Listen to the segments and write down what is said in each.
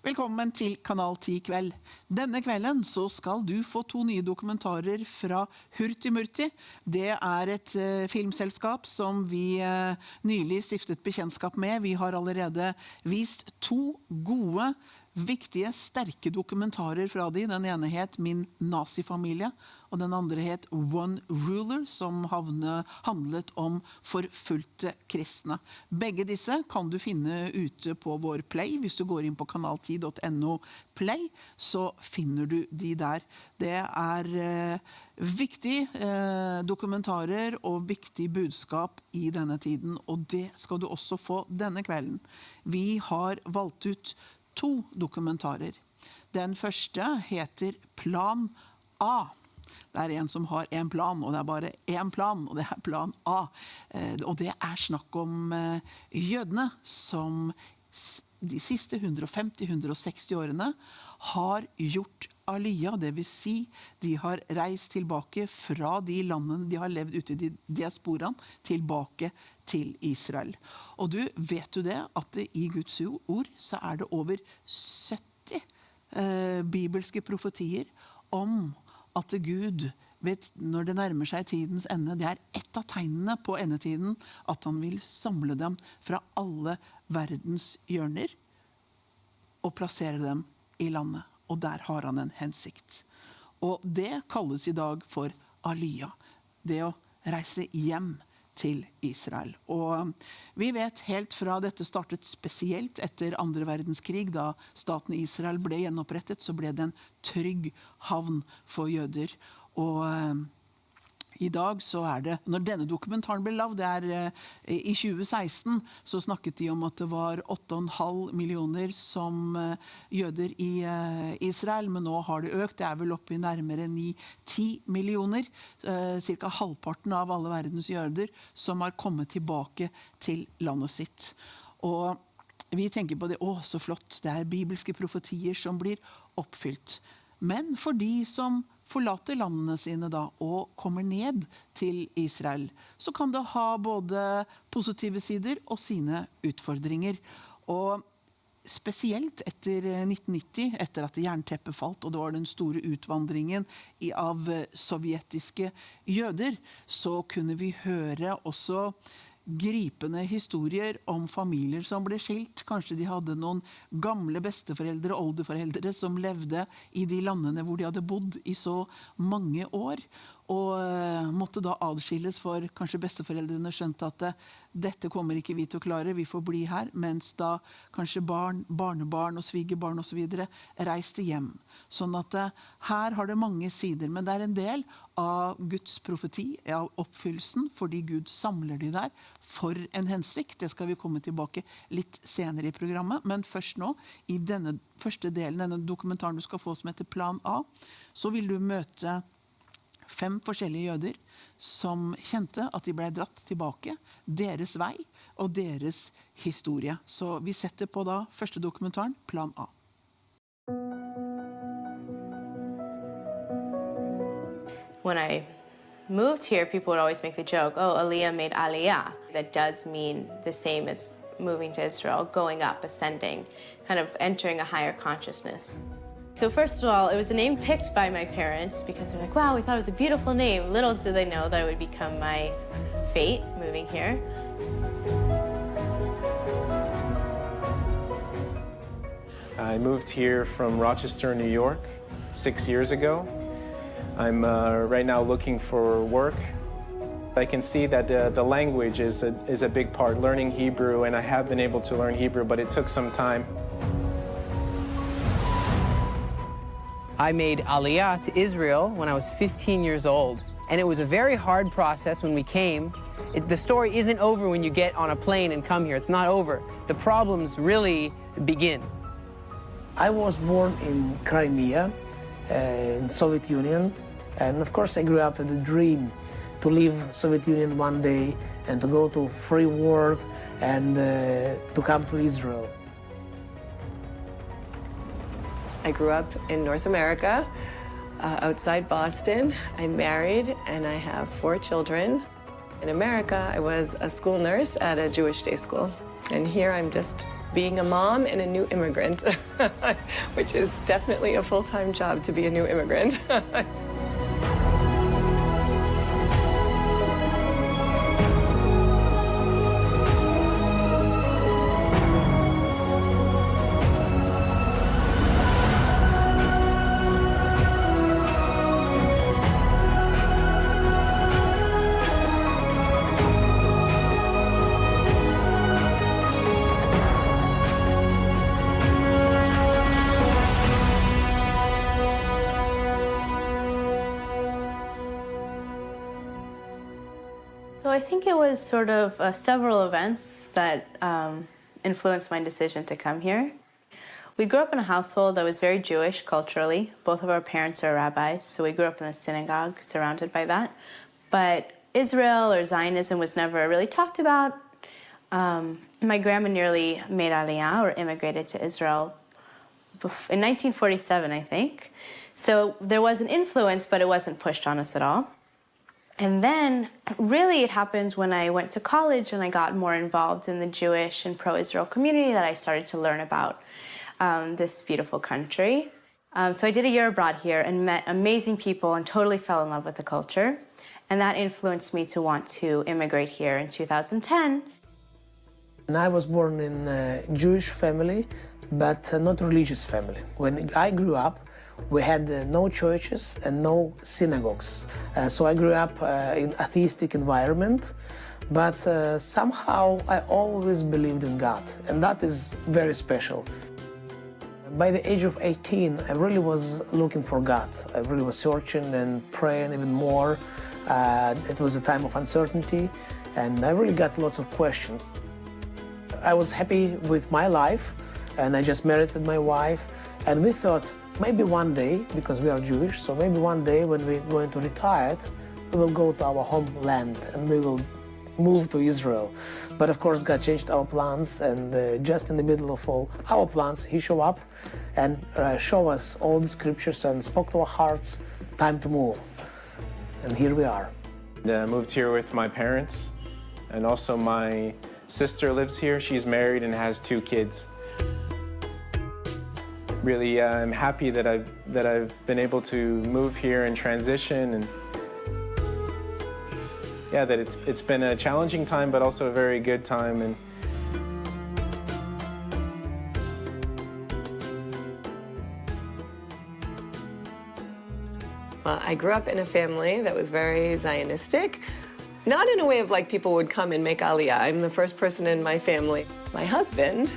Velkommen til Kanal 10 Kveld. Denne kvelden så skal du få 2 nye dokumentarer fra Hurtti Murtti. Det er et filmselskap som vi nylig stiftet bekjentskap med. Vi har allerede vist 2 gode, viktige, sterke dokumentarer fra de. Den ene het Min nazifamilie, og den andre het One Ruler, som handlet om forfulgte kristne. Begge disse kan du finne ute på vår Play. Hvis du går inn på kanal10.no Play, så finner du de der. Det er viktige dokumentarer og viktig budskap i denne tiden, og det skal du også få denne kvelden. Vi har valgt ut 2 dokumentarer. Den første heter Plan A. Det er en som har en plan, og det er bare en plan, og det er plan A. Og det er snakk om jødene som de siste 150-160 årene har gjort Aliya, det vil si de har reist tilbake fra de landene de har levd ute i diasporaen, tilbake til Israel. Og vet du det, at i Guds ord så er det over 70 bibelske profetier om at Gud vet når det nærmer seg tidens ende, det er et av tegnene på endetiden, at han vil samle dem fra alle verdens hjørner og plassere dem i landet. Og der har han en hensikt. Og det kalles i dag for Aliya, det å reise hjem til Israel. Og vi vet helt fra dette startet spesielt etter 2. verdenskrig, da staten Israel ble gjenopprettet, så ble det en trygg havn for jøder. Og i dag så er det, når denne dokumentaren ble lavet, det er i 2016, så snakket de om at det var 8,5 millioner som jøder i Israel, men nå har det økt, det er vel oppe i nærmere 9-10 millioner, cirka halvparten av alle verdens jøder som har kommet tilbake til landet sitt. Og vi tenker på det, så flott, det er bibelske profetier som blir oppfylt. Men for de som forlater landene sine da, og kommer ned til Israel, så kan det ha både positive sider og sine utfordringer. Og spesielt etter 1990, etter at jernteppet falt, og det var den store utvandringen av sovjetiske jøder, så kunne vi høre også gripende historier om familier som ble skilt. Kanskje de hadde noen gamle besteforeldre og oldeforeldre som levde i de landene hvor de hadde bodd i så mange år, og måtte da adskilles, for kanskje besteforeldrene skjønte at dette kommer ikke vi til å klare, vi får bli her, mens da kanskje barn, barnebarn og svigerbarn og så videre reiste hjem. Sånn at her har det mange sider, men det er en del av Guds profeti, av oppfyllelsen, fordi Gud samler de der for en hensikt. Det skal vi komme tilbake litt senere i programmet, men først nå, i denne første delen, denne dokumentaren du skal få som heter Plan A, så vil du møte 5 forskjellige jøder som kjente at de ble dratt tilbake, deres vei og deres historie. Så vi setter på da første dokumentaren, Plan A. When I moved here, people would always make the joke, oh, Aliya made Aliya. That does mean the same as moving to Israel, going up, ascending, kind of entering a higher consciousness. So first of all, it was a name picked by my parents because they're like, wow, we thought it was a beautiful name. Little do they know that it would become my fate moving here. I moved here from Rochester, New York, 6 years ago. I'm right now looking for work. I can see that the language is a big part, learning Hebrew, and I have been able to learn Hebrew, but it took some time. I made Aliya to Israel when I was 15 years old, and it was a very hard process when we came. The story isn't over when you get on a plane and come here. It's not over. The problems really begin. I was born in Crimea, in Soviet Union, and of course I grew up with a dream to leave Soviet Union one day and to go to free world and to come to Israel. I grew up in North America, outside Boston. I'm married and I have 4 children. In America, I was a school nurse at a Jewish day school. And here I'm just being a mom and a new immigrant, which is definitely a full-time job to be a new immigrant. So I think it was sort of several events that influenced my decision to come here. We grew up in a household that was very Jewish culturally. Both of our parents are rabbis, so we grew up in the synagogue surrounded by that. But Israel or Zionism was never really talked about. My grandma nearly made Aliya, or immigrated to Israel, in 1947, I think. So there was an influence, but it wasn't pushed on us at all. And then, really, it happened when I went to college and I got more involved in the Jewish and pro-Israel community that I started to learn about this beautiful country. So I did a year abroad here and met amazing people and totally fell in love with the culture. And that influenced me to want to immigrate here in 2010. And I was born in a Jewish family, but not religious family. When I grew up, we had no churches and no synagogues. So I grew up in atheistic environment, but somehow I always believed in God, and that is very special. By the age of 18, I really was looking for God. I really was searching and praying even more. It was a time of uncertainty, and I really got lots of questions. I was happy with my life, and I just married with my wife, and we thought, maybe one day, because we are Jewish, so maybe one day when we're going to retire, we will go to our homeland and we will move to Israel. But of course, God changed our plans, and just in the middle of all our plans, He showed up and showed us all the scriptures and spoke to our hearts, time to move. And here we are. I moved here with my parents, and also my sister lives here. She's married and has 2 kids. Really, I'm happy that I've been able to move here and transition, and yeah, that it's been a challenging time, but also a very good time. And Well, I grew up in a family that was very Zionistic, not in a way of like people would come and make Aliya. I'm the first person in my family. My husband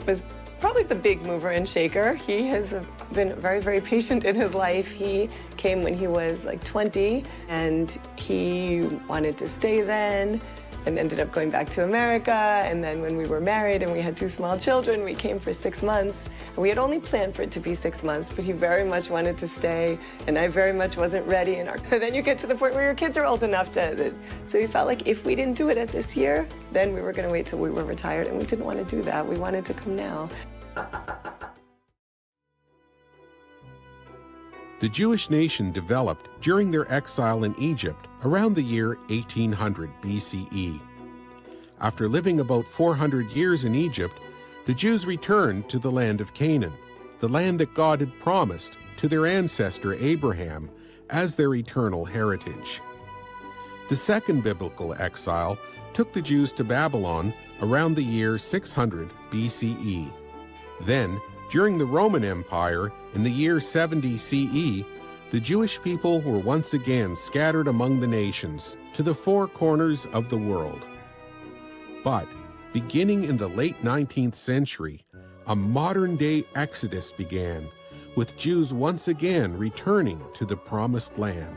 was probably the big mover and shaker. He has been very, very patient in his life. He came when he was like 20, and he wanted to stay then and ended up going back to America. And then when we were married and we had 2 small children, we came for 6 months. And we had only planned for it to be 6 months, but he very much wanted to stay, and I very much wasn't ready. And then you get to the point where your kids are old enough so we felt like if we didn't do it at this year, then we were gonna wait till we were retired, and we didn't want to do that. We wanted to come now. The Jewish nation developed during their exile in Egypt around the year 1800 BCE. After living about 400 years in Egypt, the Jews returned to the land of Canaan, the land that God had promised to their ancestor Abraham as their eternal heritage. The second biblical exile took the Jews to Babylon around the year 600 BCE. Then, during the Roman Empire, in the year 70 CE, the Jewish people were once again scattered among the nations to the 4 corners of the world. But, beginning in the late 19th century, a modern-day exodus began, with Jews once again returning to the Promised Land.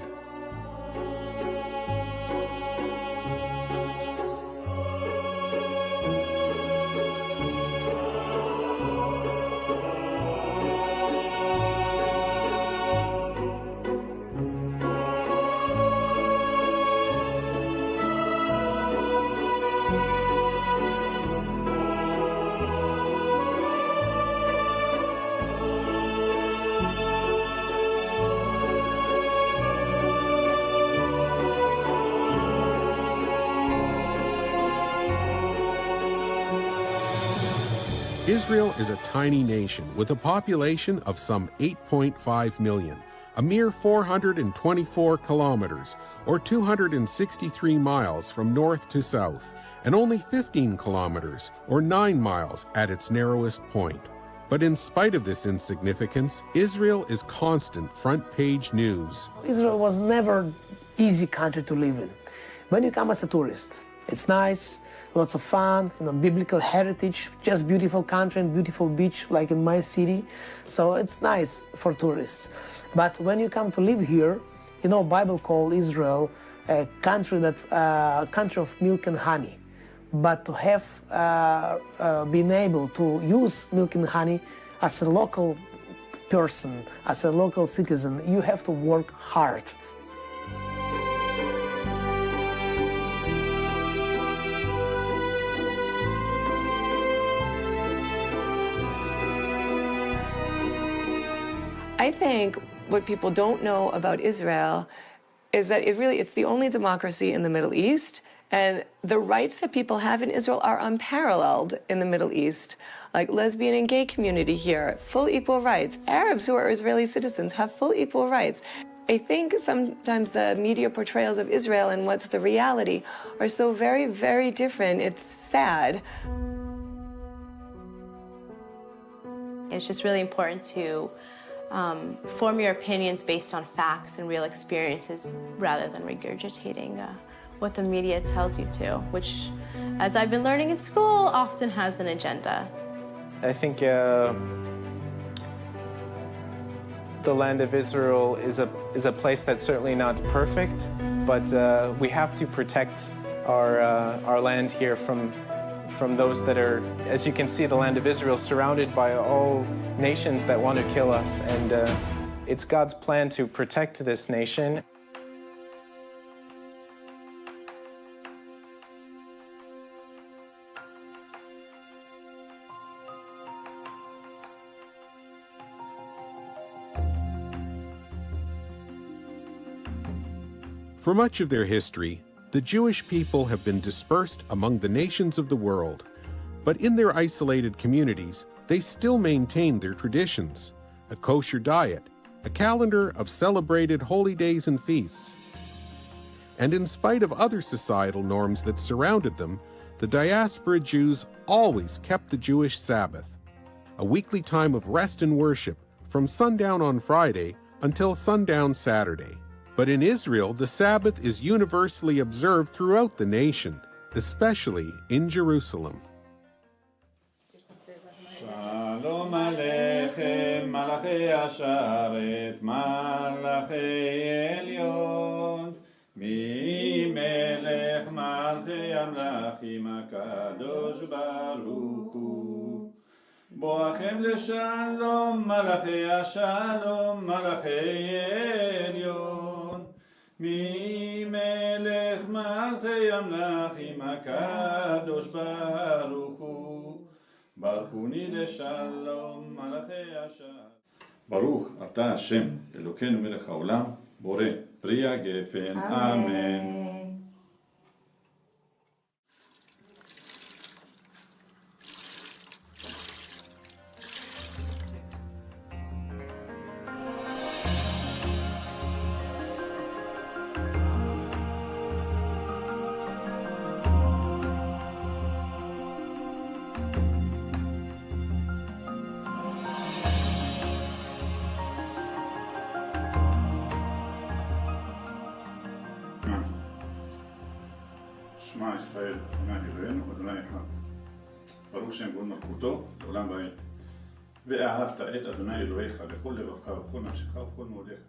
Israel is a tiny nation with a population of some 8.5 million, a mere 424 kilometers, or 263 miles from north to south, and only 15 kilometers, or 9 miles at its narrowest point. But in spite of this insignificance, Israel is constant front-page news. Israel was never easy country to live in. When you come as a tourist, it's nice, lots of fun, biblical heritage, just beautiful country and beautiful beach like in my city. So it's nice for tourists. But when you come to live here, Bible called Israel a country country of milk and honey. But to have been able to use milk and honey as a local person, as a local citizen, you have to work hard. I think what people don't know about Israel is that it's the only democracy in the Middle East, and the rights that people have in Israel are unparalleled in the Middle East. Like lesbian and gay community here, full equal rights. Arabs who are Israeli citizens have full equal rights. I think sometimes the media portrayals of Israel and what's the reality are so very, very different. It's sad. It's just really important to form your opinions based on facts and real experiences rather than regurgitating what the media tells you to, which, as I've been learning in school, often has an agenda. I think the land of Israel is a place that's certainly not perfect, but we have to protect our land here from those that are, as you can see, the land of Israel surrounded by all nations that want to kill us, and it's God's plan to protect this nation. For much of their history, the Jewish people have been dispersed among the nations of the world, but in their isolated communities, they still maintain their traditions, a kosher diet, a calendar of celebrated holy days and feasts. And in spite of other societal norms that surrounded them, the diaspora Jews always kept the Jewish Sabbath, a weekly time of rest and worship from sundown on Friday until sundown Saturday. But in Israel, the Sabbath is universally observed throughout the nation, especially in Jerusalem. Shalom Aleichem, Malachi Asharet, Malachi Elyon, Mi Melech Malchi Amlachim HaKadosh Baruch Hu. Boachem leshalom, Malachi Ashalom, Malachi Elyon. Mi melech malchei amlachim HaKadosh Baruch Hu, baruchuni leshalom malachei Asher. Baruch ata Hashem, Elokeinu melech haolam, borei pri hagefen. Amen. שמע ישראל, אדוני אלוהינו, אדוני אחד. ברוך שם כבוד מלכותו, לעולם ועד. ואהבת את אדוני אלוהיך בכל לבבך ובכל נפשך ובכל מאודיך.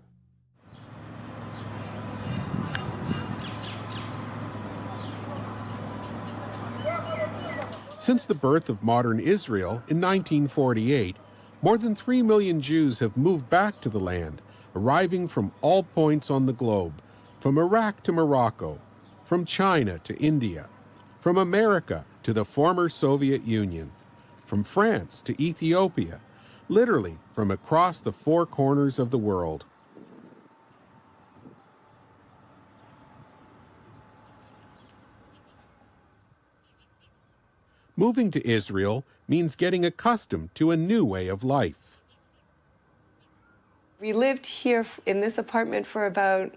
Since the birth of modern Israel in 1948, more than 3 million Jews have moved back to the land, arriving from all points on the globe, from Iraq to Morocco, from China to India, from America to the former Soviet Union, from France to Ethiopia, literally from across the four corners of the world. Moving to Israel means getting accustomed to a new way of life. We lived here in this apartment for about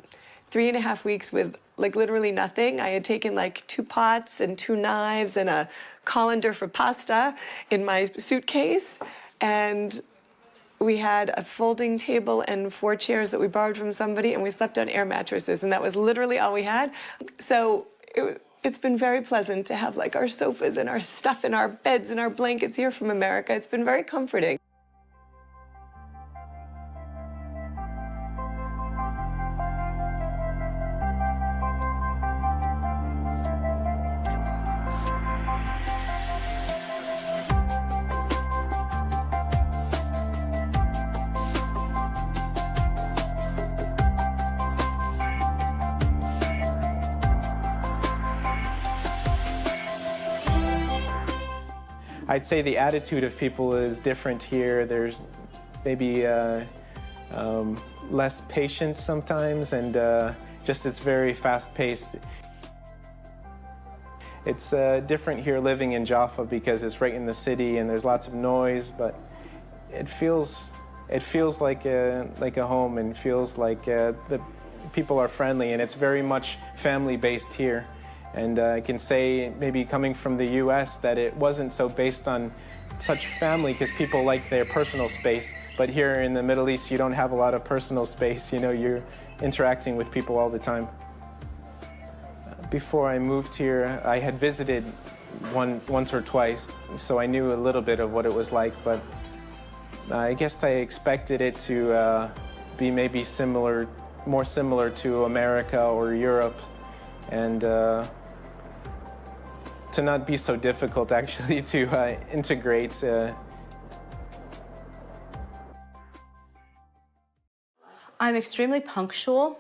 3.5 weeks with like literally nothing. I had taken like 2 pots and 2 knives and a colander for pasta in my suitcase, and we had a folding table and 4 chairs that we borrowed from somebody, and we slept on air mattresses, and that was literally all we had. So it's been very pleasant to have like our sofas and our stuff and our beds and our blankets here from America. It's been very comforting. I'd say the attitude of people is different here. There's maybe less patience sometimes, and just it's very fast-paced. It's different here living in Jaffa because it's right in the city and there's lots of noise, but it feels like a home, and feels like the people are friendly, and it's very much family-based here. And I can say, maybe coming from the US, that it wasn't so based on such family because people like their personal space. But here in the Middle East, you don't have a lot of personal space. You know, you're interacting with people all the time. Before I moved here, I had visited once or twice, so I knew a little bit of what it was like. But I guess I expected it to be maybe more similar to America or Europe, and to not be so difficult actually to integrate. I'm extremely punctual.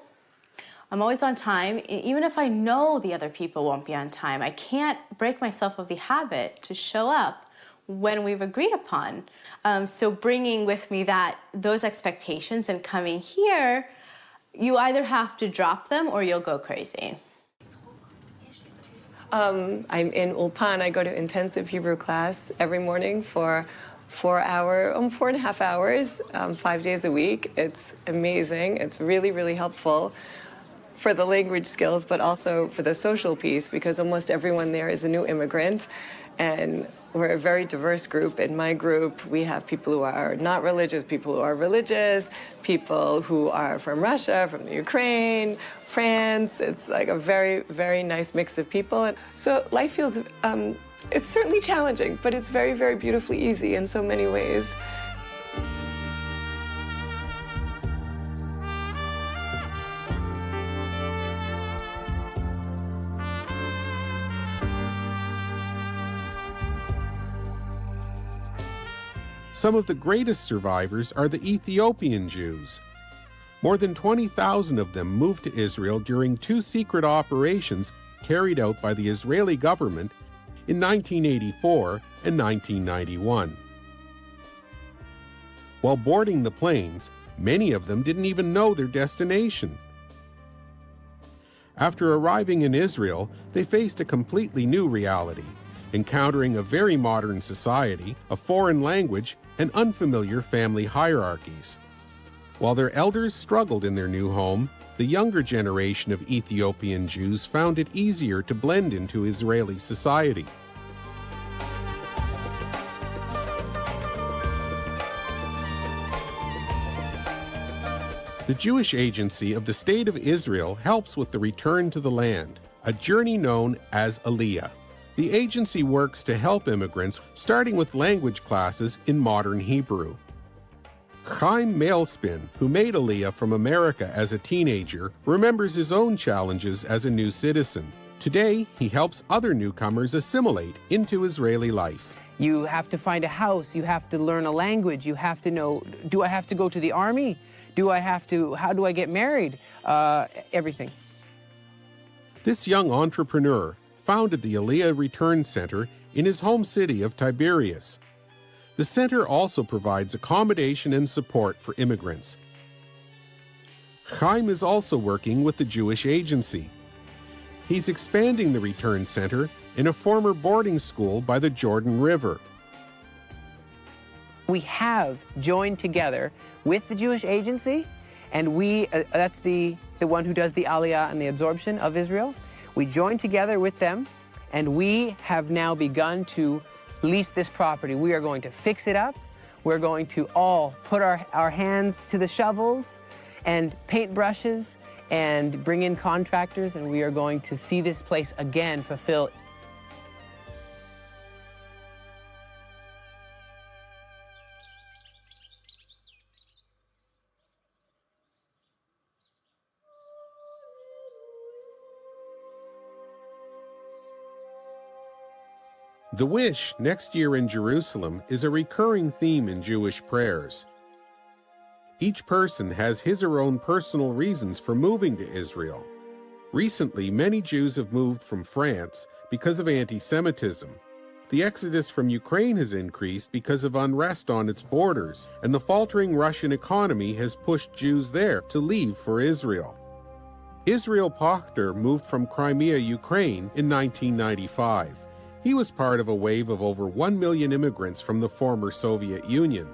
I'm always on time. Even if I know the other people won't be on time, I can't break myself of the habit to show up when we've agreed upon. So bringing with me those expectations and coming here, you either have to drop them or you'll go crazy. I'm in Ulpan. I go to intensive Hebrew class every morning for 4.5 hours, 5 days a week. It's amazing. It's really, really helpful for the language skills, but also for the social piece, because almost everyone there is a new immigrant. And we're a very diverse group. In my group, we have people who are not religious, people who are religious, people who are from Russia, from the Ukraine, France. It's like a very, very nice mix of people. And so life feels, it's certainly challenging, but it's very, very beautifully easy in so many ways. Some of the greatest survivors are the Ethiopian Jews. More than 20,000 of them moved to Israel during 2 secret operations carried out by the Israeli government in 1984 and 1991. While boarding the planes, many of them didn't even know their destination. After arriving in Israel, they faced a completely new reality, encountering a very modern society, a foreign language, and unfamiliar family hierarchies. While their elders struggled in their new home, the younger generation of Ethiopian Jews found it easier to blend into Israeli society. The Jewish Agency of the State of Israel helps with the return to the land, a journey known as Aliya. The agency works to help immigrants, starting with language classes in modern Hebrew. Chaim Mailspin, who made Aliya from America as a teenager, remembers his own challenges as a new citizen. Today, he helps other newcomers assimilate into Israeli life. You have to find a house, you have to learn a language, you have to know, do I have to go to the army? How do I get married? Everything. This young entrepreneur founded the Aliya Return Center in his home city of Tiberias. The center also provides accommodation and support for immigrants. Chaim is also working with the Jewish Agency. He's expanding the Return Center in a former boarding school by the Jordan River. We have joined together with the Jewish Agency, and that's the one who does the Aliya and the absorption of Israel. We joined together with them, and we have now begun to lease this property. We are going to fix it up. We're going to all put our hands to the shovels and paint brushes and bring in contractors, and we are going to see this place again fulfill. The wish next year in Jerusalem is a recurring theme in Jewish prayers. Each person has his or her own personal reasons for moving to Israel. Recently, many Jews have moved from France because of anti-Semitism. The exodus from Ukraine has increased because of unrest on its borders, and the faltering Russian economy has pushed Jews there to leave for Israel. Israel Pachter moved from Crimea, Ukraine in 1995. He was part of a wave of over 1 million immigrants from the former Soviet Union.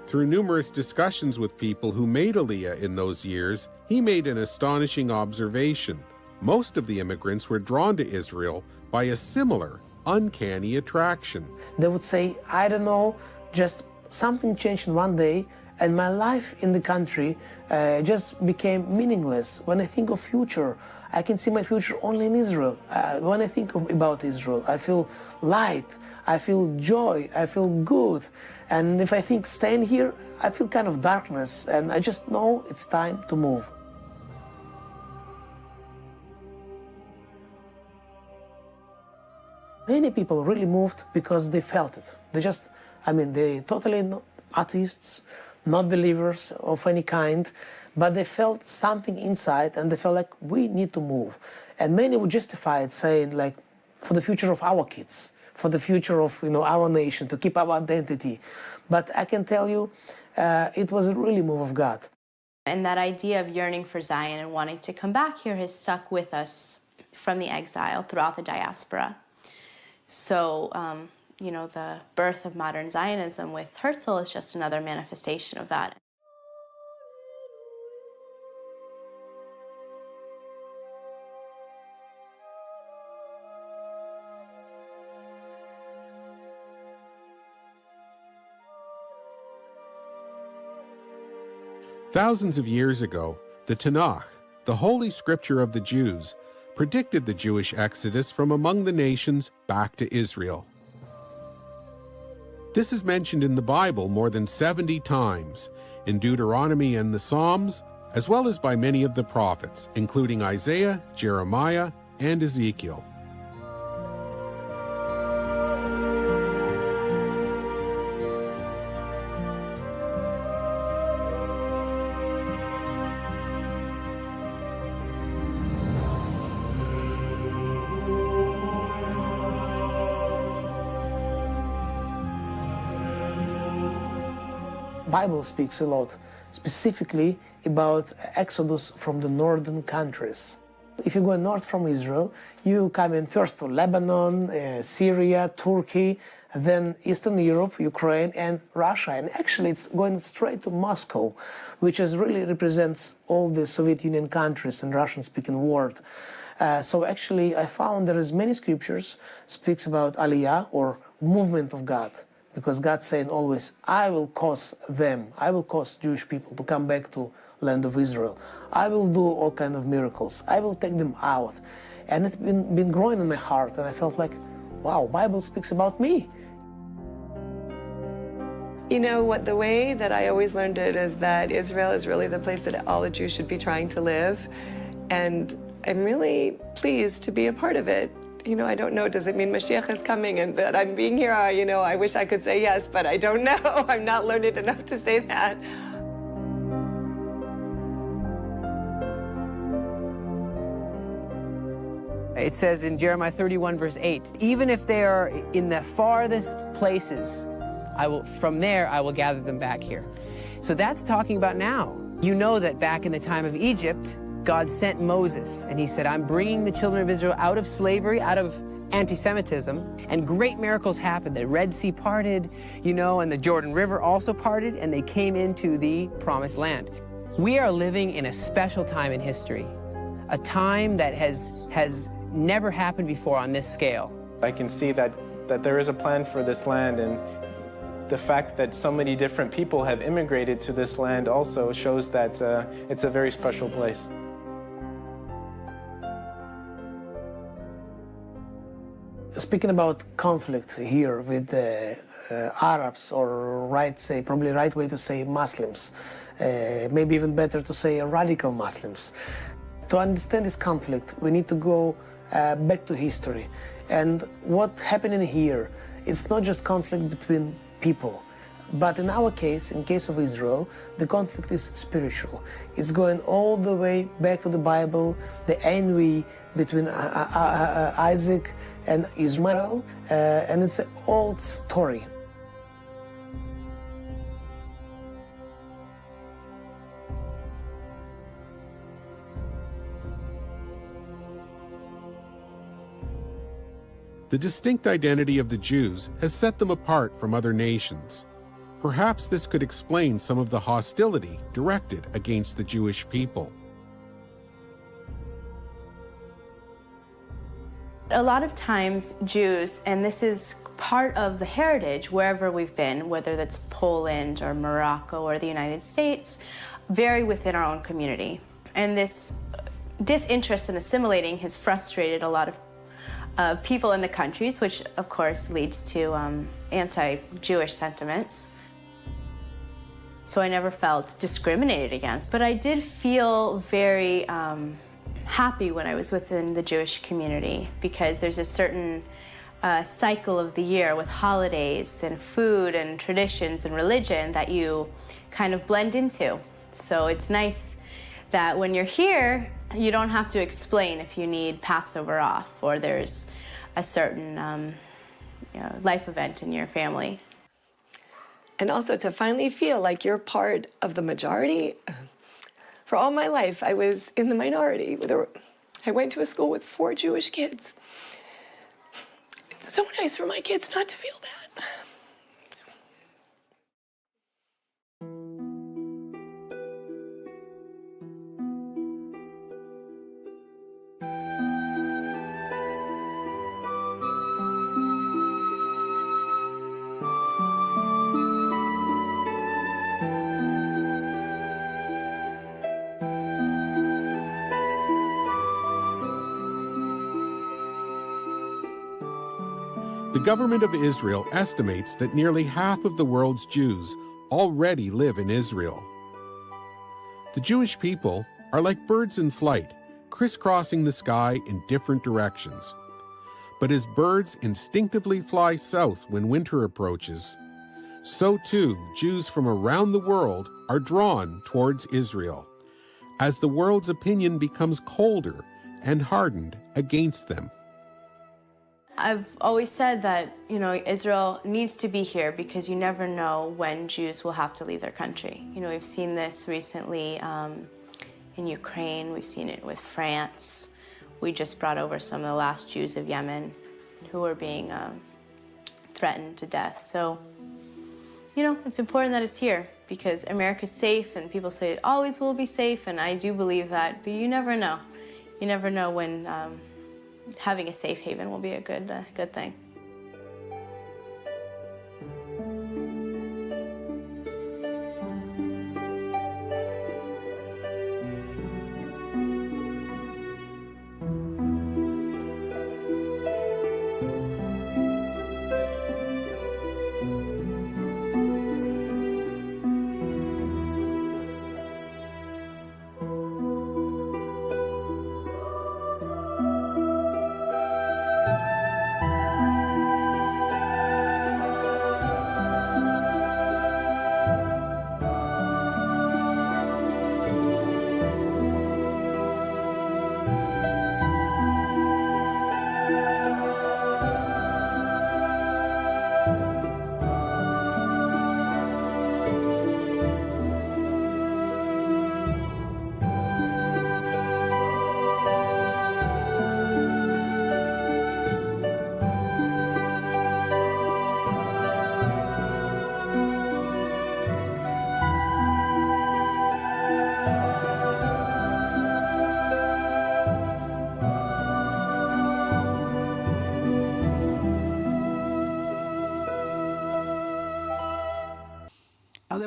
Through numerous discussions with people who made Aliya in those years, he made an astonishing observation. Most of the immigrants were drawn to Israel by a similar, uncanny attraction. They would say, I don't know, just something changed in one day, and my life in the country just became meaningless. When I think of future, I can see my future only in Israel. When I think about Israel, I feel light, I feel joy, I feel good. And if I think staying here, I feel kind of darkness, and I just know it's time to move. Many people really moved because they felt it. They totally atheists, not believers of any kind, but they felt something inside, and they felt like we need to move. And many would justify it, saying like, for the future of our kids, for the future of our nation, to keep our identity. But I can tell you, it was a really move of God. And that idea of yearning for Zion and wanting to come back here has stuck with us from the exile throughout the diaspora. So, the birth of modern Zionism with Herzl is just another manifestation of that. Thousands of years ago, the Tanakh, the holy scripture of the Jews, predicted the Jewish exodus from among the nations back to Israel. This is mentioned in the Bible more than 70 times, in Deuteronomy and the Psalms, as well as by many of the prophets, including Isaiah, Jeremiah, and Ezekiel. Bible speaks a lot, specifically about exodus from the northern countries. If you go north from Israel, you come in first to Lebanon, Syria, Turkey, then Eastern Europe, Ukraine, and Russia. And actually, it's going straight to Moscow, which really represents all the Soviet Union countries and Russian-speaking world. So actually, I found there is many scriptures speaks about Aliya, or movement of God. Because God's saying always, I will cause Jewish people to come back to land of Israel. I will do all kinds of miracles. I will take them out. And it's been growing in my heart, and I felt like, wow, Bible speaks about me. You know what, the way that I always learned it is that Israel is really the place that all the Jews should be trying to live. And I'm really pleased to be a part of it. I don't know, does it mean Mashiach is coming and that I'm being here? I wish I could say yes, but I don't know. I'm not learned enough to say that. It says in Jeremiah 31, verse 8, even if they are in the farthest places, from there I will gather them back here. So that's talking about now. You know that back in the time of Egypt, God sent Moses, and he said, I'm bringing the children of Israel out of slavery, out of anti-Semitism, and great miracles happened. The Red Sea parted, you know, and the Jordan River also parted, and they came into the Promised Land. We are living in a special time in history, a time that has never happened before on this scale. I can see that there is a plan for this land, and the fact that so many different people have immigrated to this land also shows that it's a very special place. Speaking about conflict here with the Arabs, or probably right way to say Muslims, maybe even better to say radical Muslims. To understand this conflict, we need to go back to history. And what happening here, it's not just conflict between people, but in our case, in case of Israel, the conflict is spiritual. It's going all the way back to the Bible, the envy between Isaac and Ishmael, and it's an old story. The distinct identity of the Jews has set them apart from other nations. Perhaps this could explain some of the hostility directed against the Jewish people. A lot of times Jews, and this is part of the heritage wherever we've been, whether that's Poland or Morocco or the United States, vary within our own community. And this disinterest in assimilating has frustrated a lot of people in the countries, which of course leads to anti-Jewish sentiments. So I never felt discriminated against, but I did feel very happy when I was within the Jewish community, because there's a certain cycle of the year with holidays and food and traditions and religion that you kind of blend into. So it's nice that when you're here, you don't have to explain if you need Passover off or there's a certain life event in your family. And also to finally feel like you're part of the majority. For all my life, I was in the minority. I went to a school with 4 Jewish kids. It's so nice for my kids not to feel that. The government of Israel estimates that nearly half of the world's Jews already live in Israel. The Jewish people are like birds in flight, crisscrossing the sky in different directions. But as birds instinctively fly south when winter approaches, so too Jews from around the world are drawn towards Israel, as the world's opinion becomes colder and hardened against them. I've always said that, Israel needs to be here because you never know when Jews will have to leave their country. We've seen this recently in Ukraine. We've seen it with France. We just brought over some of the last Jews of Yemen who were being threatened to death. So, it's important that it's here because America's safe, and people say it always will be safe, and I do believe that, but you never know. You never know when having a safe haven will be a good thing.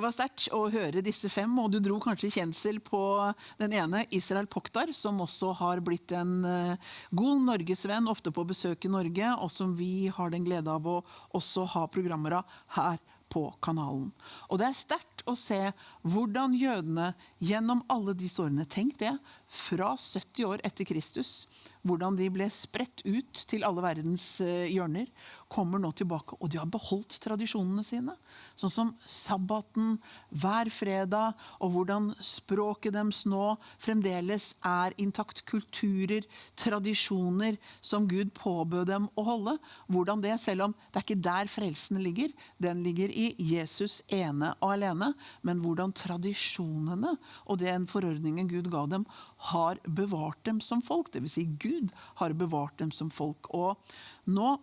var sterkt å høre disse 5, og du dro kanskje kjensel på den ene, Israel Poktar, som også har blitt en god norgesvenn, ofte på besøk i Norge, og som vi har den glede av å også ha programmer av her på kanalen. Og det sterkt å se hvordan jødene gjennom alle disse årene, tenk det, fra 70 år etter Kristus, hvordan de ble spredt ut til alle verdens hjørner, kommer nå tilbake, og de har beholdt tradisjonene sine. Sånn som sabbaten, hver fredag, og hvordan språket deres nå fremdeles intakt, kulturer, tradisjoner som Gud påbød dem å holde. Hvordan det, selv om det ikke der frelsen ligger, den ligger i Jesus ene og alene, men hvordan tradisjonene og den forordningen Gud ga dem har bevart dem som folk, det vil si Gud har bevart dem som folk. Og nå,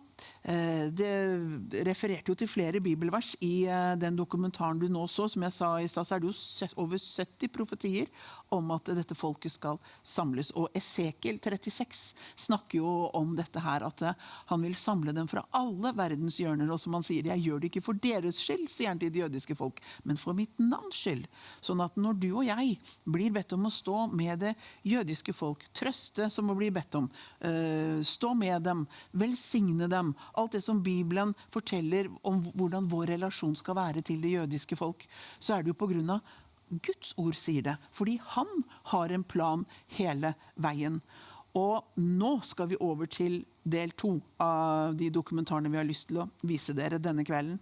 det refererte jo til flere bibelvers i den dokumentaren du nå så, som jeg sa i sted, så det jo over 70 profetier om at dette folket skal samles. Og Esekiel 36 snakker jo om dette her, at han vil samle dem fra alle verdens hjørner, og som han sier, jeg gjør det ikke for deres skyld, sier han til de jødiske folk, men for mitt navns skyld. Sånn at når du og jeg blir bedt om å stå med det jødiske folk, trøste som å bli bedt om, stå med dem, velsigne dem, alt det som Bibelen forteller om hvordan vår relasjon skal være til det jødiske folk, så det jo på grunn av Guds ord sier det, fordi han har en plan hele veien. Og nå skal vi over til del 2 av de dokumentarene vi har lyst til å vise dere denne kvelden.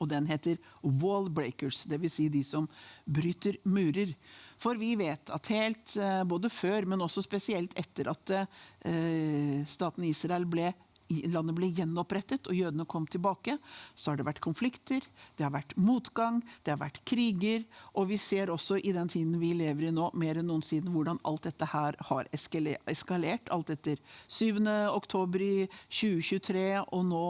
Og den heter Wallbrakers, det vil si de som bryter murer. For vi vet at helt både før, men også spesielt etter at staten Israel landet ble gjenopprettet og jødene kom tilbake, så har det vært konflikter, det har vært motgang, det har vært kriger, og vi ser også i den tiden vi lever i nå, mer enn noensinne, hvordan alt dette her har eskalert, alt etter 7. oktober i 2023, og nå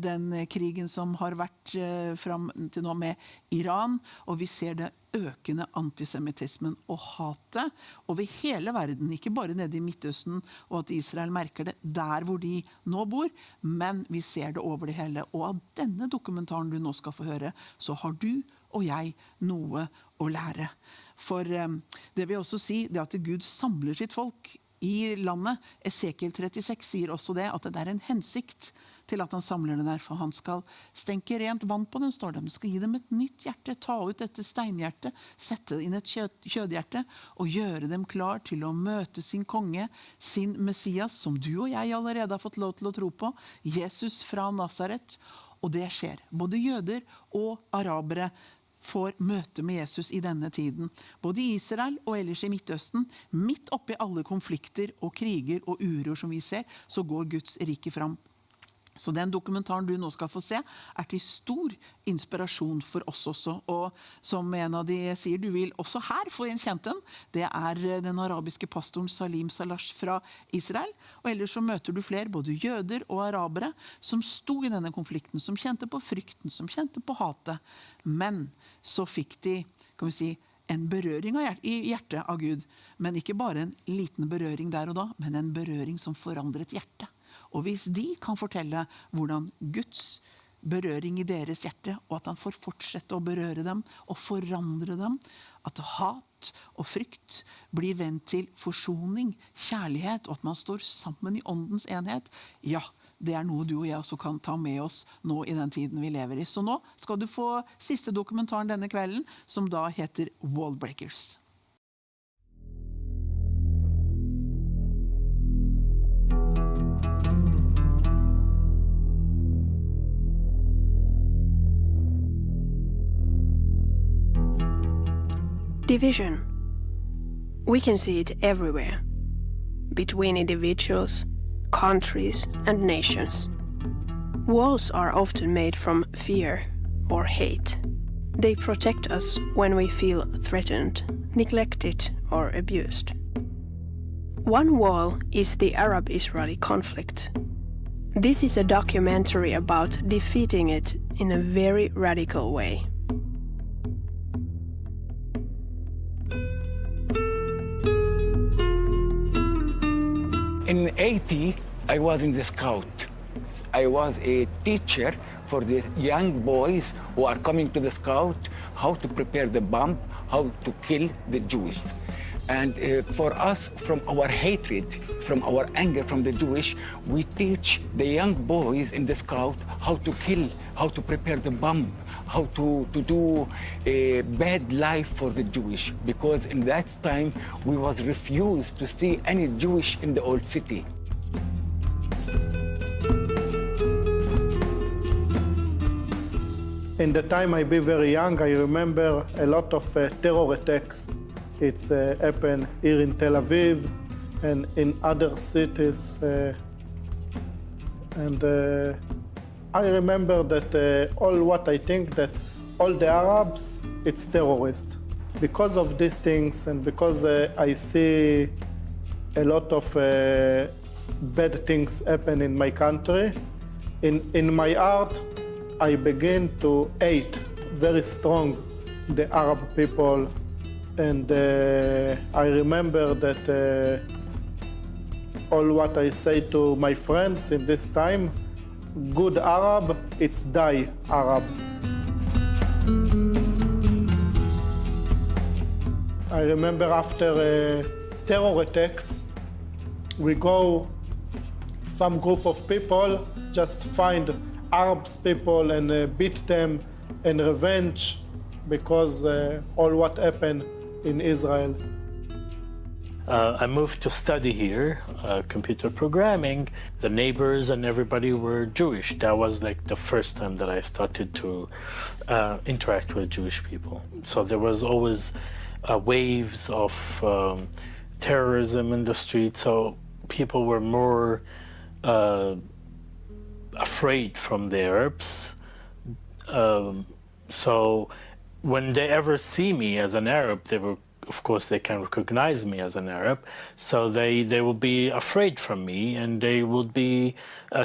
den krigen som har vært frem til nå med Iran, og vi ser det økende antisemittismen og hatet over hele verden, ikke bare nede i Midtøsten, og at Israel merker det der hvor de nå bor, men vi ser det over det hele. Og av denne dokumentaren du nå skal få høre, så har du og jeg noe å lære. For det vil også si det at Gud samler sitt folk i landet. Esekiel 36 sier også det, at det en hensikt til at han samler det der, for han skal stenke rent vann på den, står det. Han skal gi dem et nytt hjerte, ta ut dette steinhjertet, sette inn et kjødhjerte, og gjøre dem klar til å møte sin konge, sin Messias, som du og jeg allerede har fått lov til å tro på, Jesus fra Nazaret. Og det skjer. Både jøder og arabere får møte med Jesus i denne tiden. Både i Israel og ellers i Midtøsten, midt oppi alle konflikter og kriger og uroer som vi ser, så går Guds rike fram. Så den dokumentaren du nå skal få se til stor inspirasjon for oss også. Og som en av de sier, du vil også her få en kjent den. Det den arabiske pastoren Salim Salash fra Israel. Og ellers så møter du flere, både jøder og arabere, som sto i denne konflikten, som kjente på frykten, som kjente på hatet. Men så fikk de, kan vi si, en berøring i hjertet av Gud. Men ikke bare en liten berøring der og da, men en berøring som forandret hjertet. Og hvis de kan fortelle hvordan Guds berøring i deres hjerte, og at han får fortsette å berøre dem og forandre dem, at hat og frykt blir vendt til forsoning, kjærlighet, og at man står sammen i åndens enhet, ja, det noe du og jeg også kan ta med oss nå i den tiden vi lever i. Så nå skal du få siste dokumentaren denne kvelden, som da heter Wallbrakers. Division. We can see it everywhere, between individuals, countries, and nations. Walls are often made from fear or hate. They protect us when we feel threatened, neglected, or abused. One wall is the Arab-Israeli conflict. This is a documentary about defeating it in a very radical way. In 80, I was in the scout. I was a teacher for the young boys who are coming to the scout, how to prepare the bomb, how to kill the Jews. And for us, from our hatred, from our anger from the Jewish, we teach the young boys in the scout how to kill, how to prepare the bomb, how to do a bad life for the Jewish. Because in that time, we was refused to see any Jewish in the old city. In the time I be very young, I remember a lot of terror attacks. It's happened here in Tel Aviv and in other cities. I remember that all what I think that all the Arabs, it's terrorists. Because of these things and because I see a lot of bad things happen in my country, in my heart, I begin to hate very strong the Arab people. And I remember that all what I say to my friends in this time, good Arab, it's die Arab. I remember after terror attacks, we go, some group of people just find Arab people and beat them in revenge because all what happened in Israel. I moved to study here, computer programming. The neighbors and everybody were Jewish. That was like the first time that I started to interact with Jewish people. So there was always waves of terrorism in the street. So people were more afraid from the Arabs. So when they ever see me as an Arab, they will, of course, they can recognize me as an Arab. So they will be afraid from me, and they would be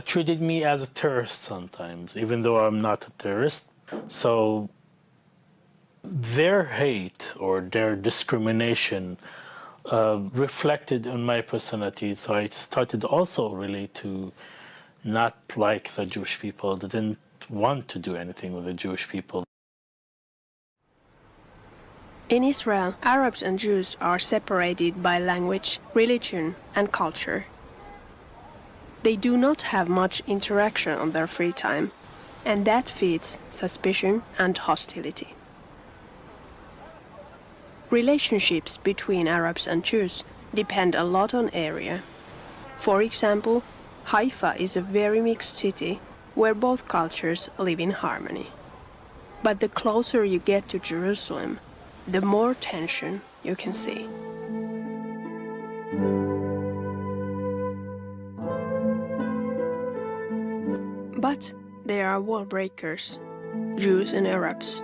treating me as a terrorist sometimes, even though I'm not a terrorist. So their hate or their discrimination reflected on my personality. So I started also really to not like the Jewish people. They didn't want to do anything with the Jewish people. In Israel, Arabs and Jews are separated by language, religion, and culture. They do not have much interaction on their free time, and that feeds suspicion and hostility. Relationships between Arabs and Jews depend a lot on area. For example, Haifa is a very mixed city where both cultures live in harmony. But the closer you get to Jerusalem, the more tension you can see. But there are Wallbrakers, Jews and Arabs.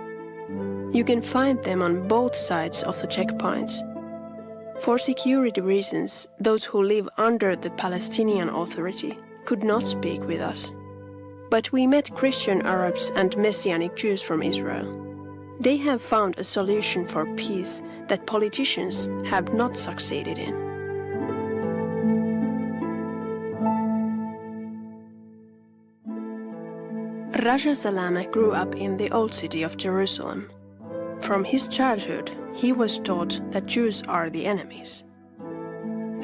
You can find them on both sides of the checkpoints. For security reasons, those who live under the Palestinian Authority could not speak with us. But we met Christian Arabs and Messianic Jews from Israel. They have found a solution for peace that politicians have not succeeded in. Raja Salame grew up in the old city of Jerusalem. From his childhood, he was taught that Jews are the enemies.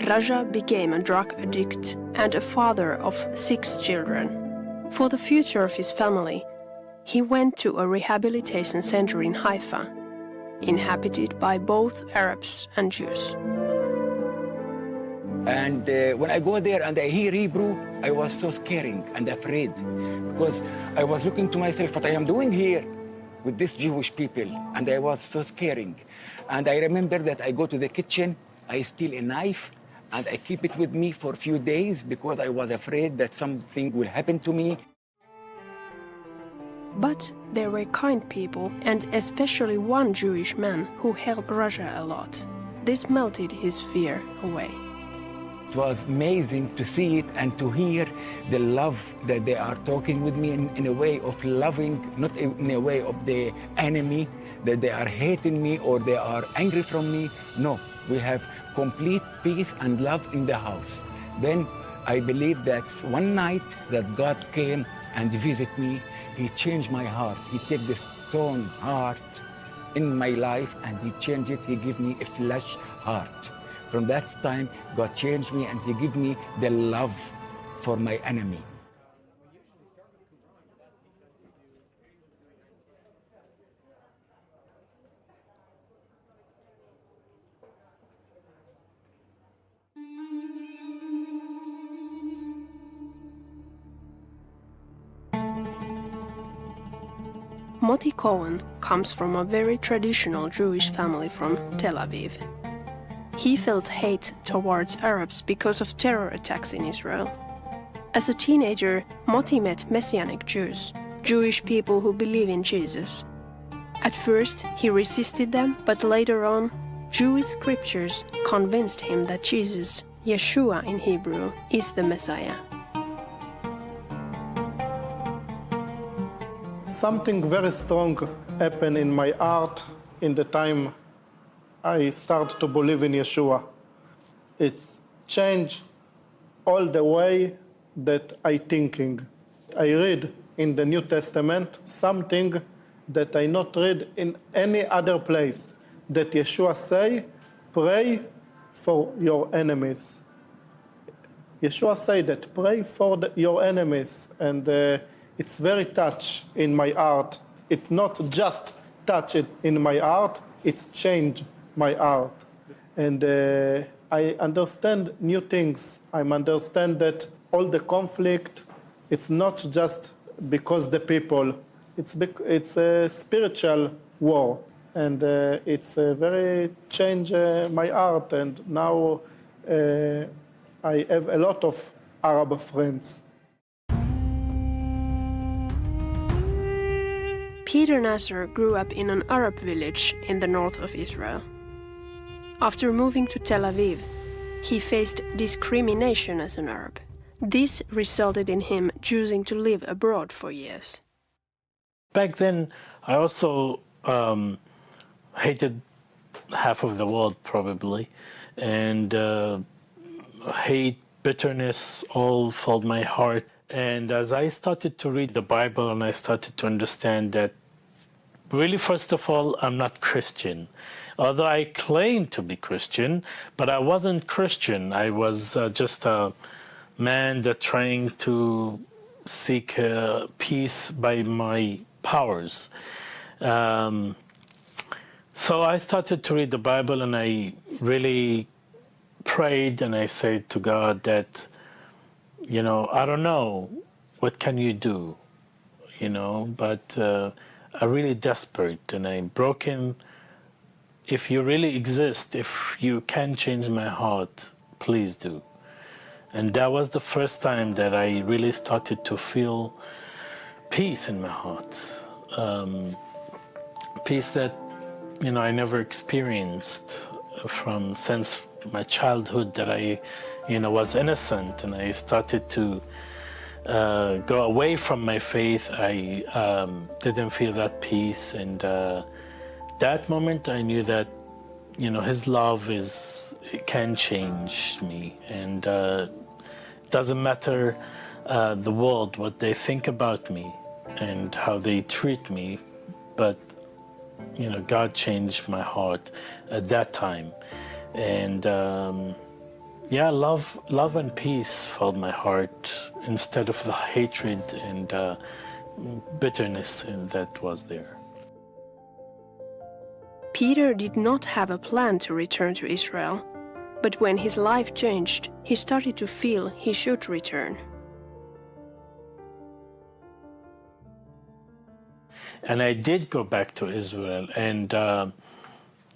Raja became a drug addict and a father of 6 children. For the future of his family, he went to a rehabilitation center in Haifa, inhabited by both Arabs and Jews. And when I go there and I hear Hebrew, I was so scared and afraid because I was looking to myself what I am doing here with these Jewish people, and I was so scared. And I remember that I go to the kitchen, I steal a knife, and I keep it with me for a few days because I was afraid that something will happen to me. But there were kind people, and especially one Jewish man who helped Raja a lot. This melted his fear away. It was amazing to see it and to hear the love that they are talking with me in a way of loving, not in a way of the enemy, that they are hating me or they are angry from me. No, we have complete peace and love in the house. Then I believe that one night that God came and visited me, He changed my heart. He took the stone heart in my life and He changed it. He gave me a flesh heart. From that time, God changed me and He gave me the love for my enemy. Hurtti Cohen comes from a very traditional Jewish family from Tel Aviv. He felt hate towards Arabs because of terror attacks in Israel. As a teenager, Hurtti met Messianic Jews, Jewish people who believe in Jesus. At first, he resisted them, but later on, Jewish scriptures convinced him that Jesus, Yeshua in Hebrew, is the Messiah. Something very strong happened in my heart in the time I started to believe in Yeshua. It's changed all the way that I thinking. I read in the New Testament something that I not read in any other place, that Yeshua say, pray for your enemies. Yeshua say that, pray for your enemies, and it's very touch in my heart. It's not just touch it in my heart, it's changed my heart. And I understand new things. I understand that all the conflict, it's not just because the people, it's a spiritual war. And it's very changed my heart. And now I have a lot of Arab friends. Peter Nasser grew up in an Arab village in the north of Israel. After moving to Tel Aviv, he faced discrimination as an Arab. This resulted in him choosing to live abroad for years. Back then, I also hated half of the world, probably, and hate, bitterness all filled my heart. And as I started to read the Bible and I started to understand that, really, first of all, I'm not Christian. Although I claimed to be Christian, but I wasn't Christian. I was just a man that trying to seek peace by my powers. So I started to read the Bible and I really prayed and I said to God that, you know, I don't know, what can you do? You know, but I'm really desperate and I'm broken. If you really exist, if you can change my heart, please do. And that was the first time that I really started to feel peace in my heart. Peace that, you know, I never experienced since my childhood, that I, you know, was innocent and I started to go away from my faith. I didn't feel that peace, and that moment I knew that, you know, His love can change me, and it doesn't matter the world, what they think about me and how they treat me, but, you know, God changed my heart at that time. And yeah, love and peace filled my heart instead of the hatred and bitterness that was there. Peter did not have a plan to return to Israel, but when his life changed, he started to feel he should return. And I did go back to Israel, and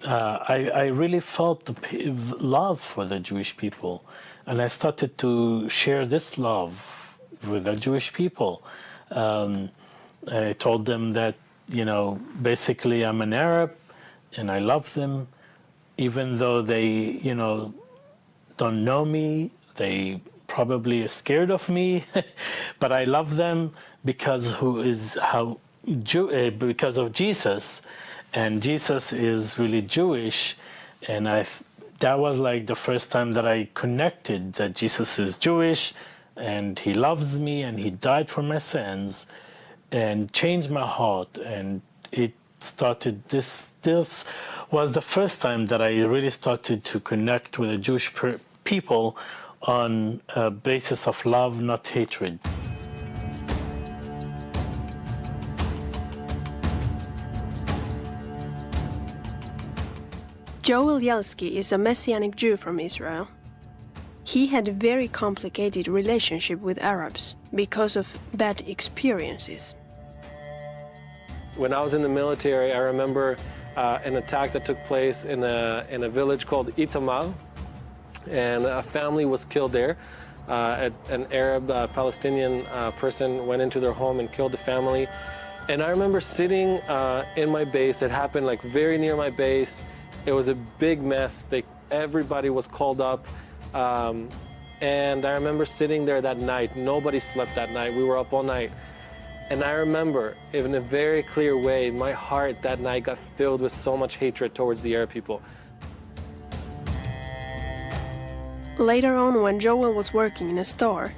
I really felt the love for the Jewish people, and I started to share this love with the Jewish people. I told them that, you know, basically I'm an Arab, and I love them, even though they, you know, don't know me, they probably are scared of me, but I love them because because of Jesus, and Jesus is really Jewish, and I that was like the first time that I connected that Jesus is Jewish and he loves me and he died for my sins and changed my heart. And it started, this was the first time that I really started to connect with the Jewish people on a basis of love, not hatred. Joel Yelsky is a Messianic Jew from Israel. He had a very complicated relationship with Arabs because of bad experiences. When I was in the military, I remember an attack that took place in a village called Itamar, and a family was killed there. An Arab Palestinian person went into their home and killed the family. And I remember sitting in my base. It happened like very near my base. It was a big mess. Everybody was called up. And I remember sitting there that night. Nobody slept that night. We were up all night. And I remember, in a very clear way, my heart that night got filled with so much hatred towards the Arab people. Later on, when Joel was working in a store,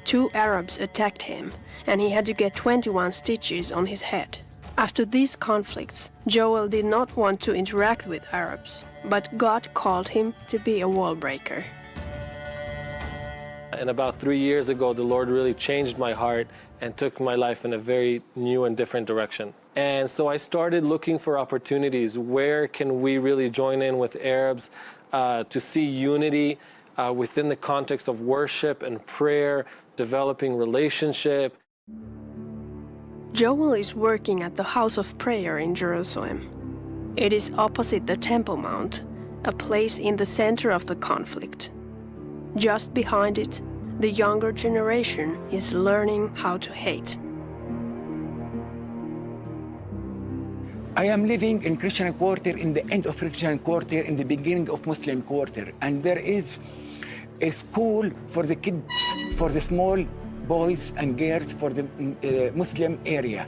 2 Arabs attacked him, and he had to get 21 stitches on his head. After these conflicts, Joel did not want to interact with Arabs, but God called him to be a wallbreaker. And about 3 years ago, the Lord really changed my heart and took my life in a very new and different direction. And so I started looking for opportunities. Where can we really join in with Arabs to see unity within the context of worship and prayer, developing relationship? Joel is working at the House of Prayer in Jerusalem. It is opposite the Temple Mount, a place in the center of the conflict. Just behind it, the younger generation is learning how to hate. I am living in Christian quarter, in the end of Christian quarter, in the beginning of Muslim quarter, and there is a school for the kids, for the small boys and girls, for the Muslim area.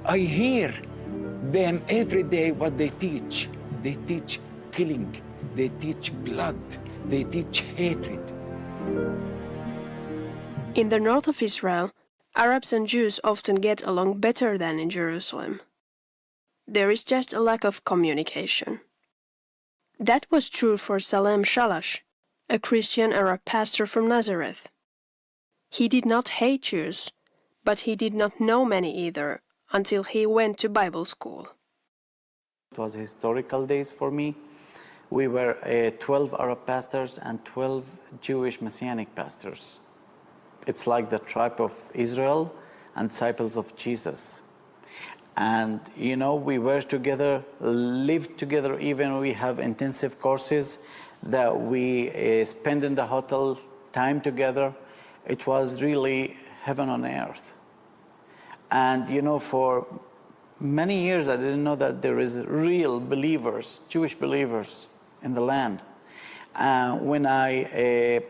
I hear them every day what they teach. They teach killing, they teach blood, they teach hatred. In the north of Israel, Arabs and Jews often get along better than in Jerusalem. There is just a lack of communication. That was true for Salem Shalash, a Christian Arab pastor from Nazareth. He did not hate Jews, but he did not know many either until he went to Bible school. It was historical days for me. We were 12 Arab pastors and 12 Jewish Messianic pastors. It's like the tribe of Israel and disciples of Jesus. And, you know, we were together, lived together, even we have intensive courses that we spend in the hotel time together. It was really heaven on earth. And, you know, for many years I didn't know that there is real believers, Jewish believers in the land. When I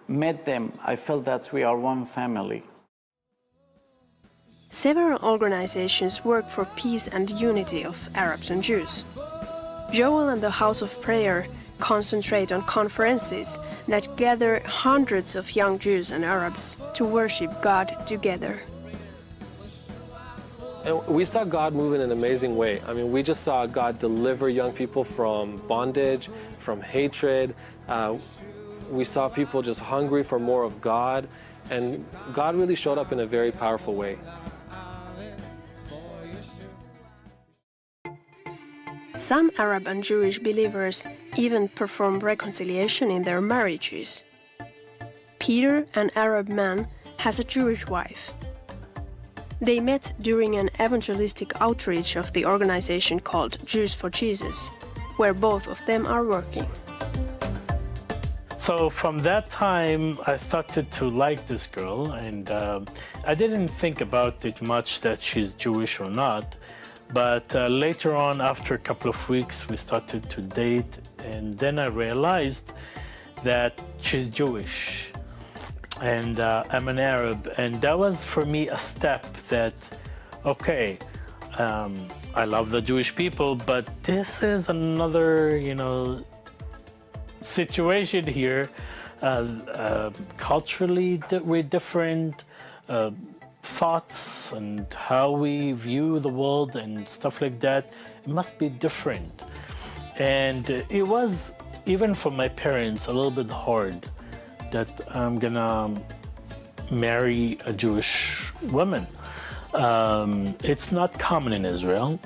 met them, I felt that we are one family. Several organizations work for peace and unity of Arabs and Jews. Joel and the House of Prayer concentrate on conferences that gather hundreds of young Jews and Arabs to worship God together. And we saw God move in an amazing way. I mean, we just saw God deliver young people from bondage, from hatred. We saw people just hungry for more of God. And God really showed up in a very powerful way. Some Arab and Jewish believers even perform reconciliation in their marriages. Peter, an Arab man, has a Jewish wife. They met during an evangelistic outreach of the organization called Jews for Jesus, where both of them are working. So from that time, I started to like this girl, and I didn't think about it much that she's Jewish or not. But later on, after a couple of weeks, we started to date, and then I realized that she's Jewish, and I'm an Arab, and that was for me a step that, okay, I love the Jewish people, but this is another, you know, situation here, culturally we're different, thoughts and how we view the world and stuff like that, it must be different. And it was, even for my parents, a little bit hard that I'm gonna marry a Jewish woman. It's not common in Israel,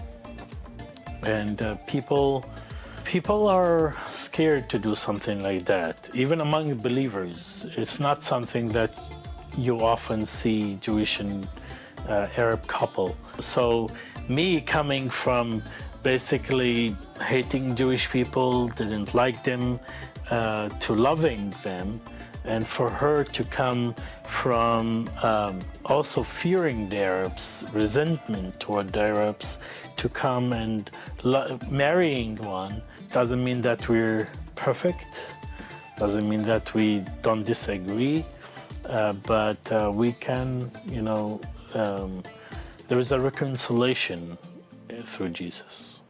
and people are scared to do something like that. Even among believers, it's not something that you often see Jewish and Arab couple. So me coming from basically hating Jewish people, didn't like them, to loving them, and for her to come from also fearing the Arabs, resentment toward the Arabs, to come and marrying one, doesn't mean that we're perfect, doesn't mean that we don't disagree, but we can, there is a reconciliation through Jesus.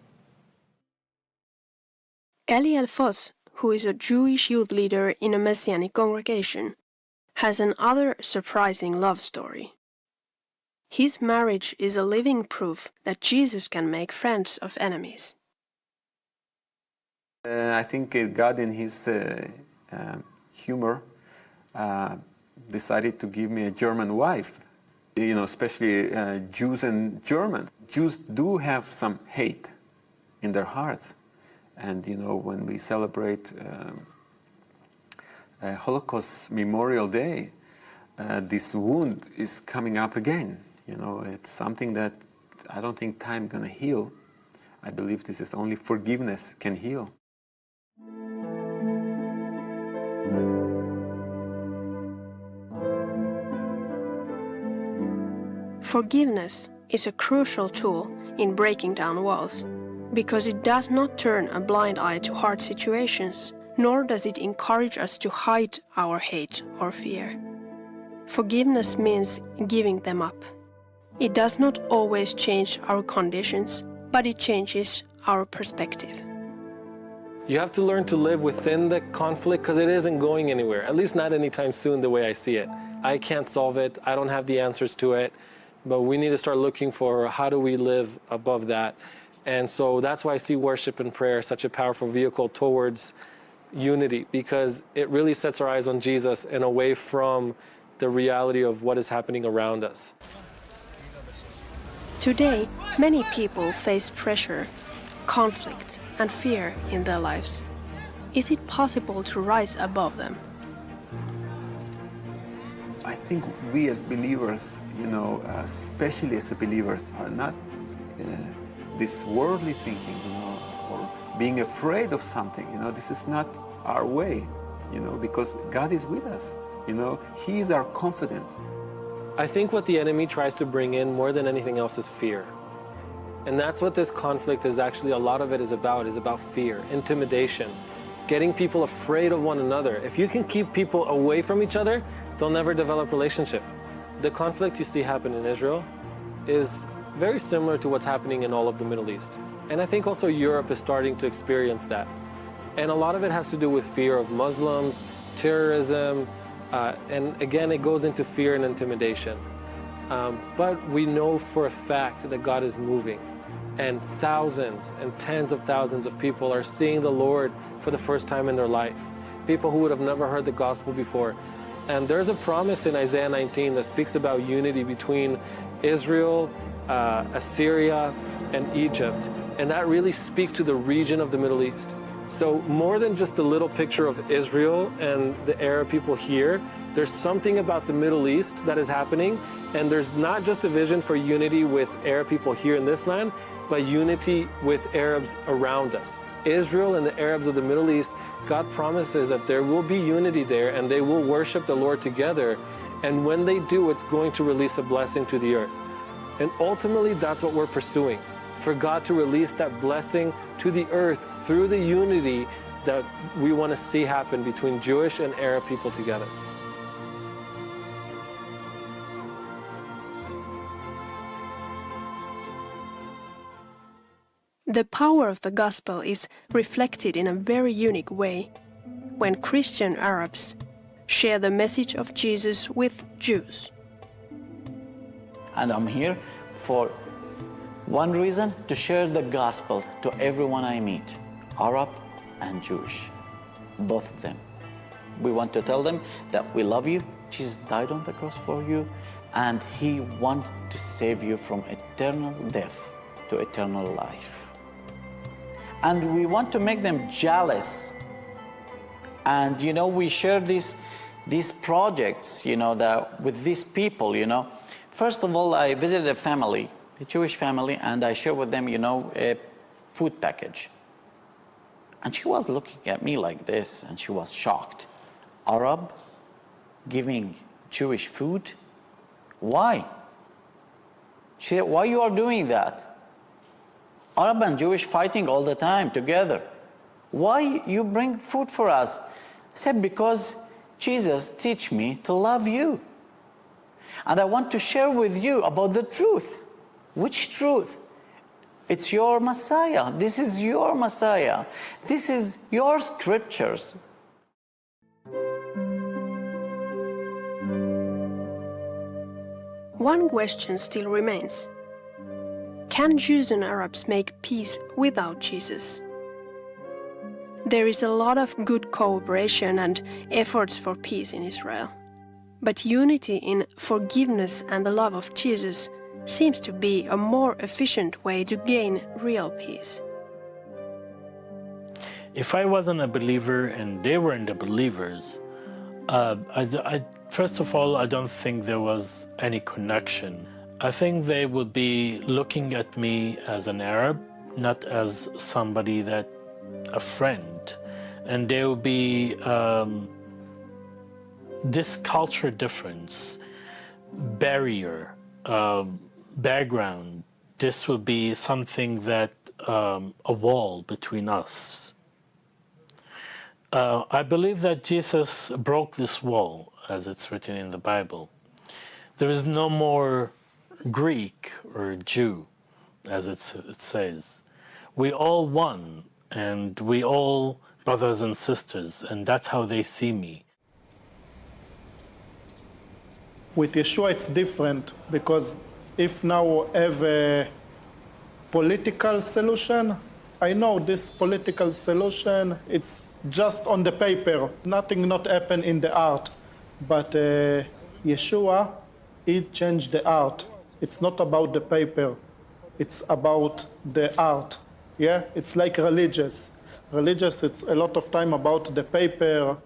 Aliya Foss, who is a Jewish youth leader in a Messianic congregation, has another surprising love story. His marriage is a living proof that Jesus can make friends of enemies. I think God, in His humor, decided to give me a German wife. Especially Jews and Germans. Jews do have some hate in their hearts. And, when we celebrate Holocaust Memorial Day, this wound is coming up again. It's something that I don't think time is going to heal. I believe this is only forgiveness can heal. Forgiveness is a crucial tool in breaking down walls, because it does not turn a blind eye to hard situations, nor does it encourage us to hide our hate or fear. Forgiveness means giving them up. It does not always change our conditions, but it changes our perspective. You have to learn to live within the conflict because it isn't going anywhere, at least not anytime soon the way I see it. I can't solve it, I don't have the answers to it, but we need to start looking for how do we live above that. And so that's why I see worship and prayer such a powerful vehicle towards unity, because it really sets our eyes on Jesus and away from the reality of what is happening around us. Today, many people face pressure, conflict, and fear in their lives. Is it possible to rise above them? I think we as believers, especially as believers, are not this worldly thinking, or being afraid of something. This is not our way, because God is with us. He is our confidence. I think what the enemy tries to bring in more than anything else is fear. And that's what this conflict is actually, a lot of it is about fear, intimidation, getting people afraid of one another. If you can keep people away from each other, they'll never develop relationship. The conflict you see happen in Israel is very similar to what's happening in all of the Middle East. And I think also Europe is starting to experience that. And a lot of it has to do with fear of Muslims, terrorism, and again, it goes into fear and intimidation. But we know for a fact that God is moving, and thousands and tens of thousands of people are seeing the Lord for the first time in their life. People who would have never heard the gospel before. And there's a promise in Isaiah 19 that speaks about unity between Israel, Assyria, and Egypt. And that really speaks to the region of the Middle East. So more than just a little picture of Israel and the Arab people here, there's something about the Middle East that is happening. And there's not just a vision for unity with Arab people here in this land, but unity with Arabs around us. Israel and the Arabs of the Middle East, God promises that there will be unity there and they will worship the Lord together. And when they do, it's going to release a blessing to the earth. And ultimately, that's what we're pursuing, for God to release that blessing to the earth through the unity that we want to see happen between Jewish and Arab people together. The power of the gospel is reflected in a very unique way. when Christian Arabs share the message of Jesus with Jews. And I'm here for one reason, to share the gospel to everyone I meet, Arab and Jewish, both of them. We want to tell them that we love you, Jesus died on the cross for you, and he wants to save you from eternal death to eternal life. And we want to make them jealous. And you know, we share these projects, you know, that with these people, you know. First of all, I visited a family, a Jewish family, and I shared with them, you know, a food package. And she was looking at me like this, and she was shocked. Arab giving Jewish food? Why? She said, why you are doing that? Arab and Jewish fighting all the time together. Why you bring food for us? I said, because Jesus teach me to love you. And I want to share with you about the truth. Which truth? It's your Messiah. This is your Messiah. This is your scriptures. One question still remains. Can Jews and Arabs make peace without Jesus? There is a lot of good cooperation and efforts for peace in Israel. But unity in forgiveness and the love of Jesus seems to be a more efficient way to gain real peace. If I wasn't a believer and they weren't the believers, first of all, I don't think there was any connection. I think they would be looking at me as an Arab, not as somebody a friend. And there would be this culture difference, barrier, background. This would be something that, a wall between us. I believe that Jesus broke this wall, as it's written in the Bible. There is no more Greek or Jew, as it says. We all one, and we all brothers and sisters, and that's how they see me. With Yeshua it's different, because if now have a political solution, I know this political solution, it's just on the paper, nothing not happen in the art. But Yeshua, he changed the art. It's not about the paper, it's about the art. Yeah, it's like religious. Religious, it's a lot of time about the paper,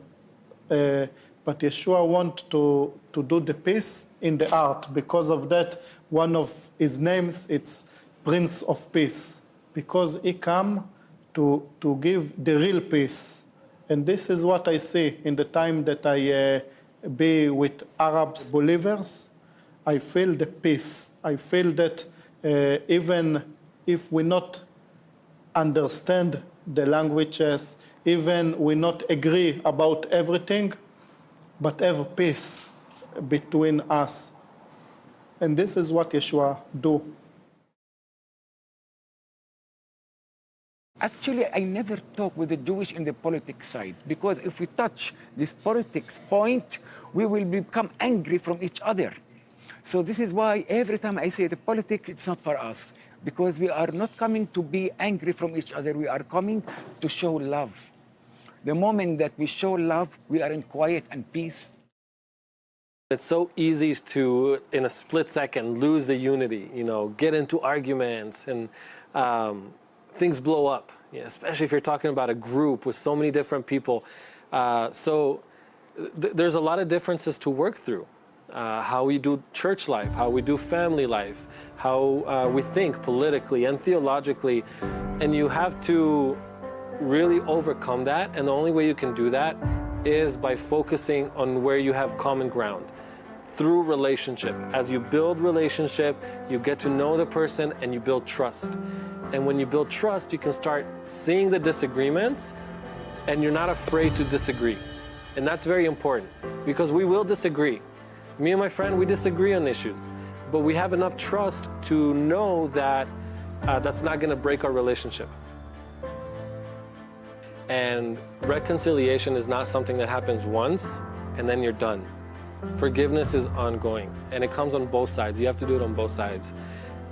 but Yeshua want to do the peace in the art. Because of that, one of his names, it's Prince of Peace, because he come to give the real peace. And this is what I see in the time that I be with Arab believers. I feel the peace. I feel that even if we not understand the languages, even we not agree about everything, but have peace between us. And this is what Yeshua do. Actually, I never talk with the Jewish in the politics side, because if we touch this politics point, we will become angry from each other. So this is why every time I say the politics, it's not for us, because we are not coming to be angry from each other. We are coming to show love. The moment that we show love, we are in quiet and peace. It's so easy to, in a split second, lose the unity, you know, get into arguments, and things blow up, especially if you're talking about a group with so many different people. There's a lot of differences to work through. How we do church life, how we do family life, how we think politically and theologically. And you have to really overcome that. And the only way you can do that is by focusing on where you have common ground, through relationship. As you build relationship, you get to know the person and you build trust. And when you build trust, you can start seeing the disagreements and you're not afraid to disagree. And that's very important, because we will disagree. Me and my friend, we disagree on issues, but we have enough trust to know that that's not going to break our relationship. And reconciliation is not something that happens once and then you're done. Forgiveness is ongoing, and it comes on both sides. You have to do it on both sides.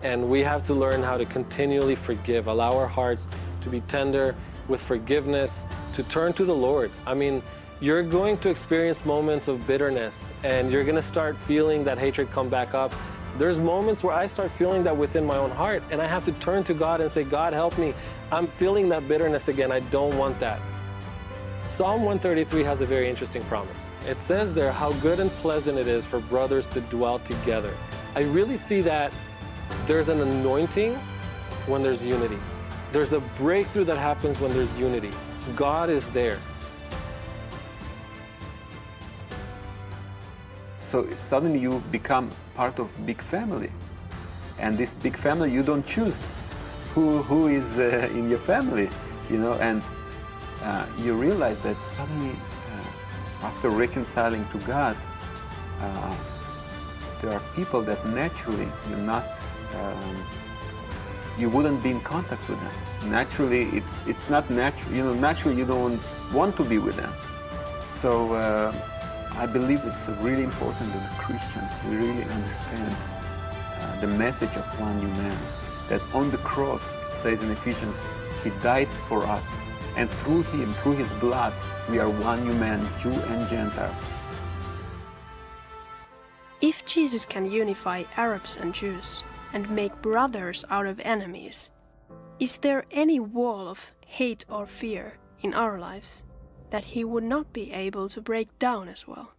And we have to learn how to continually forgive, allow our hearts to be tender with forgiveness, to turn to the Lord. I mean, you're going to experience moments of bitterness, and you're gonna start feeling that hatred come back up. There's moments where I start feeling that within my own heart, and I have to turn to God and say, God, help me. I'm feeling that bitterness again. I don't want that. Psalm 133 has a very interesting promise. It says there how good and pleasant it is for brothers to dwell together. I really see that there's an anointing when there's unity. There's a breakthrough that happens when there's unity. God is there. So suddenly you become part of big family. And this big family, you don't choose who is in your family, you know, and you realize that suddenly, after reconciling to God, there are people that naturally you wouldn't be in contact with them. Naturally, it's not natural. You know, naturally you don't want to be with them. So I believe it's really important that the Christians we really understand the message of one new man. That on the cross, it says in Ephesians, He died for us. And through Him, through His blood, we are one new man, Jew and Gentile. If Jesus can unify Arabs and Jews and make brothers out of enemies, is there any wall of hate or fear in our lives that He would not be able to break down as well?